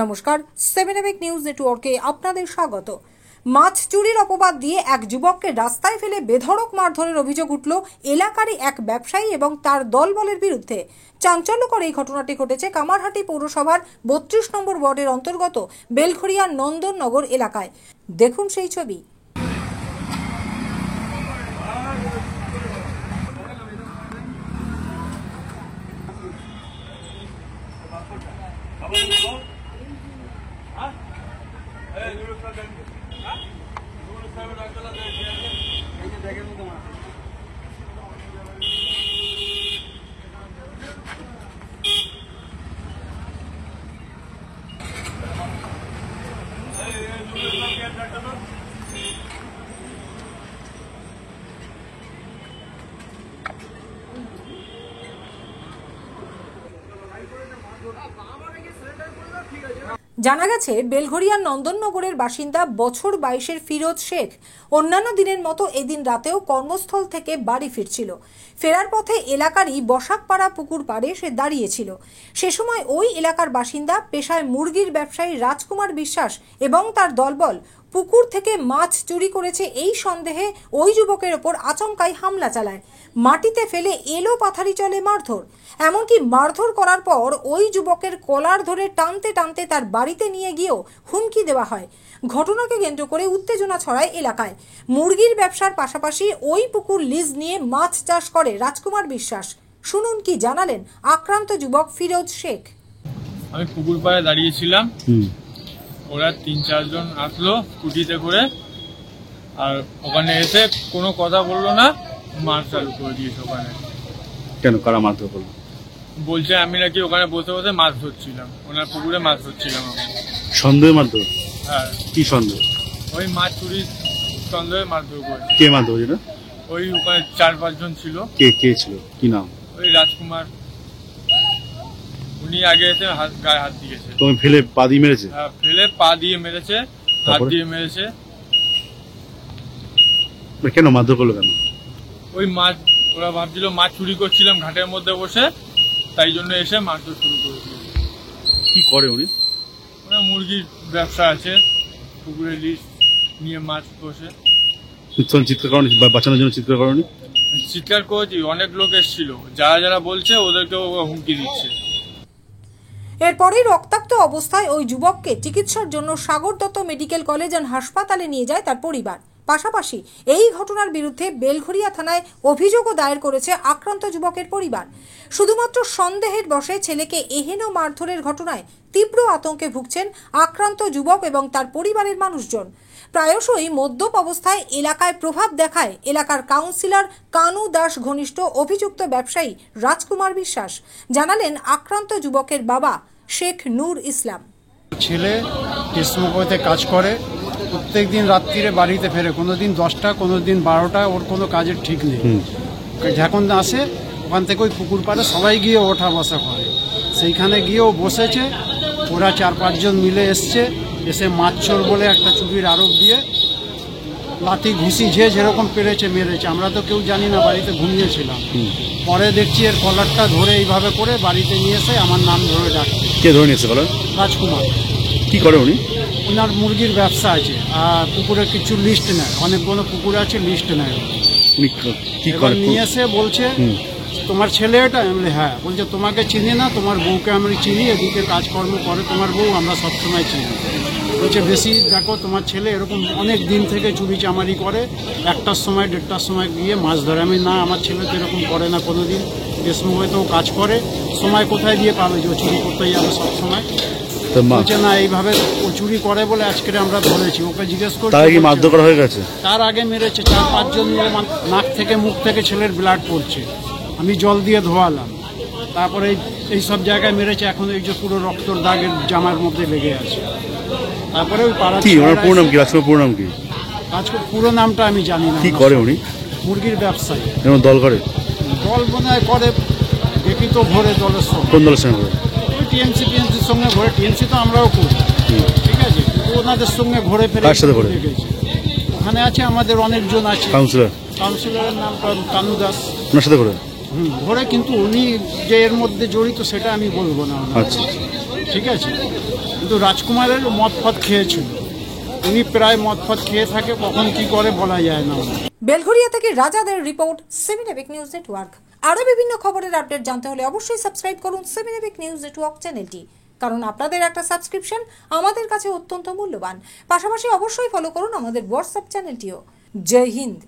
নমস্কার, 7 নিউজ নেটওয়ার্কে আপনাদের স্বাগত। মাছ চুরির অপবাদ দিয়ে এক যুবককে রাস্তায় ফেলে বেধড়ক মারধরের অভিযোগ উঠল এলাকারই এক ব্যবসায়ী এবং তার দলবলের বিরুদ্ধে। চাঞ্চল্যকর এই ঘটনাটি ঘটেছে কামারহাটি পৌরসভার 32 নম্বর ওয়ার্ডের অন্তর্গত বেলঘরিয়া নন্দননগর এলাকায়। দেখুন সেই ছবি। জানা গেছে, বেলঘরিয়ার নন্দননগরের বাসিন্দা বছর 22-এর ফিরোজ শেখ অন্যান্য দিনের মতো এদিন রাতেও কর্মস্থল থেকে বাড়ি ফিরছিল। ফেরার পথে এলাকারই বসাকপাড়া পুকুর পাড়ে সে দাঁড়িয়েছিল। সে সময় ওই এলাকার বাসিন্দা পেশায় মুরগির ব্যবসায়ী রাজকুমার বিশ্বাস এবং তার দলবল পুকুর থেকে মাছ চুরি করেছে এই সন্দেহে ওই যুবকের ওপর আচমকাই হামলা চালায়। মাটিতে ফেলে এলো পাথারি চলে মারধর। এমনকি মারধর করার পর ওই যুবকের কলার ধরে টানতে টানতে তার বাড়িতে নিয়ে গিয়েও হুমকি দেওয়া হয়। ঘটনাকে কেন্দ্র করে উত্তেজনা ছড়ায় এলাকায়। মুরগির ব্যবসার পাশাপাশি ওই পুকুর লিজ নিয়ে মাছ চাষ করে রাজকুমার বিশ্বাস। শুনুন কি জানালেন আক্রান্ত যুবক ফিরোজ শেখ। আমি পুকুর পাড়ে দাঁড়িয়েছিলাম, ওরা 3-4 জন আসলো স্কুটিতে করে, আর ওখানে এসে কোনো কথা বললো না, মার চালু করে দিয়েছে। ওখানে কেন কারা মারধর করলো? বলছে আমি নাকি ওখানে বসে বসে মাছ ধরছিলাম, ওনার পুকুরে মাছ ধরছিলাম। আমি সন্দেহে মারধর? হ্যাঁ। কি সন্দেহ? ওই মাছ চুরির সন্দেহে মারধর করেছে। কে মারধর করেছে? ওই ওখানে 4-5 জন ছিল। কে ছিল? কি নাম? ওই রাজকুমার, উনি আগে এসে গায়ে হাত দিয়েছে। তুমি ফেলে পা দিয়ে মেরেছে? হ্যাঁ, ফেলে পা দিয়ে মেরেছে, হাত দিয়ে মেরেছে। কেন মারধর করলো কেন? ওই মাছ, ওরা ভাবছিল মাছ চুরি করছিলাম ঘাটের মধ্যে বসে, তাই জন্য এসে মারধর শুরু করেছিল। কি করে উনি? ওরা মুরগির ব্যবসা আছে, পুকুরে লিজ নিয়ে মাছ বসে। চিৎকার করেনি? বাঁচানোর জন্য চিৎকার করেনি? চিৎকার করেছি, অনেক লোক এসেছিল, যারা যারা বলছে ওদেরকেও হুমকি দিচ্ছে। এরপরেই রক্তাক্ত অবস্থায় ওই যুবককে চিকিৎসার জন্য Sagar Dutta medical college and হাসপাতালে নিয়ে যায় তার পরিবার। পাশাপাশি এই ঘটনার বিরুদ্ধে বেলঘরিয়া থানায় অভিযোগও দায়ের করেছে আক্রান্ত যুবকের পরিবার। শুধুমাত্র সন্দেহের বশে ছেলেকে এহেন মারধরের ঘটনায় তীব্র আতঙ্কে ভুগছেন আক্রান্ত যুবক এবং তার পরিবারের মানুষজন। প্রায়শই মদ্যপ অবস্থায় এলাকায় প্রভাব দেখায় এলাকার কাউন্সিলর কানু দাস ঘনিষ্ঠ অভিযুক্ত ব্যবসায়ী রাজকুমার বিশ্বাস। জানালেন আক্রান্ত যুবকের বাবা শেখ নূর ইসলাম। ছেলে টেস্টমোকোতে কাজ করে, প্রত্যেকদিন রাত্রিরে বাড়িতে ফেরে, কোনোদিন 10টা, কোনোদিন 12টা, ওর কোনো কাজের ঠিক নেই। যখন আসে ওখান থেকে ওই পুকুর পাড়ে সবাই গিয়ে ওঠা বসা করে, সেইখানে গিয়েও বসেছে। ওরা 4-5 জন মিলে এসে মাছ চোর বলে একটা চুরির আরোপ দিয়ে লাথি ঘুষি যেরকম পেরেছে মেরেছে। আমরা তো কেউ জানি না, বাড়িতে ঘুমিয়েছিলাম। পরে দেখছি এর কলারটা ধরে এইভাবে করে বাড়িতে নিয়ে এসে আমার নাম ধরে ডাকছে। কে ধরে নিয়েছে কলার? রাজকুমার। কি করে উনি? ওনার মুরগির ব্যবসা আছে, আর পুকুরের কিছু লিস্ট নেয়, অনেকগুলো পুকুর আছে, লিস্ট নেয়। উনি কি করে? নিয়ে এসে বলছে তোমার ছেলে এটা? আমি বলি হ্যাঁ। বলছে তোমাকে চিনি না, তোমার বউকে আমি চিনি, এদিকে কাজকর্ম করে তোমার বউ, আমরা সবসময় চিনি। বলছে বেশি দেখো, তোমার ছেলে এরকম অনেক দিন থেকে চুরি চামারি করে, 1টার সময় 1:30টার সময় গিয়ে মাছ ধরে। আমি না, আমার ছেলে তো এরকম করে না কোনোদিন, দেশমুখেতেও কাজ করে, সময় কোথায় দিয়ে পাবে যে ও চুরি করতেই যাবে সবসময়। বলছে না, এইভাবে ও চুরি করে বলে আজকে আমরা ধরেছি। ওকে জিজ্ঞেস করছি, তার আগে মারধর করা হয়ে গেছে? তার আগে মেরেছে, 4-5 জন মিলে নাক থেকে মুখ থেকে ছেলের ব্লাড পড়ছে। আমি জল দিয়ে ধোয়ালাম, তারপরে এই সব জায়গায় মেরেছে। এখন এই যে পুরো রক্তর দাগের জামার মধ্যে লেগে আছে। তারপরে ওই পাড়া পুরো নাম কি? রাজকুমার পুরো নাম কি? রাজকুমার পুরো নামটা আমি জানি না। কি করে উনি? মুরগির ব্যবসায়ী। দল করে? দল মনে হয় করে, দেখি তো ভরে দলের সঙ্গে। কোন দলের সঙ্গে? ওই টিএমসির সঙ্গে ঘরে। টিএমসি তো আমরাও করি, ঠিক আছে, ওনাদের সঙ্গে ঘুরে ফেরে। কার সাথে ঘরে? ওখানে আছে আমাদের অনেকজন আছে। কাউন্সিলরের নাম কানু দাস। ওনার সাথে ঘরে? ঘরে, কিন্তু উনি যে এর মধ্যে জড়িত সেটা আমি বলবো না। আচ্ছা, ঠিক আছে। কিন্তু রাজকুমারের মদ ফদ খেয়েছিল, উনি প্রায় মদ ফদ খেয়ে থাকে, কখন কি করে বলা যায় না। বেলঘরিয়া থেকে রাজাদের রিপোর্ট, 7 এপিক নিউজ নেটওয়ার্ক। আরও বিভিন্ন খবরের আপডেট জানতে হলে অবশ্যই সাবস্ক্রাইব করুন 7 এপিক নিউজ নেটওয়ার্ক চ্যানেলটি, কারণ আপনাদের একটা সাবস্ক্রিপশন আমাদের কাছে অত্যন্ত মূল্যবান। পাশাপাশি অবশ্যই ফলো করুন আমাদের হোয়াটসঅ্যাপ চ্যানেলটিও। জয় হিন্দ।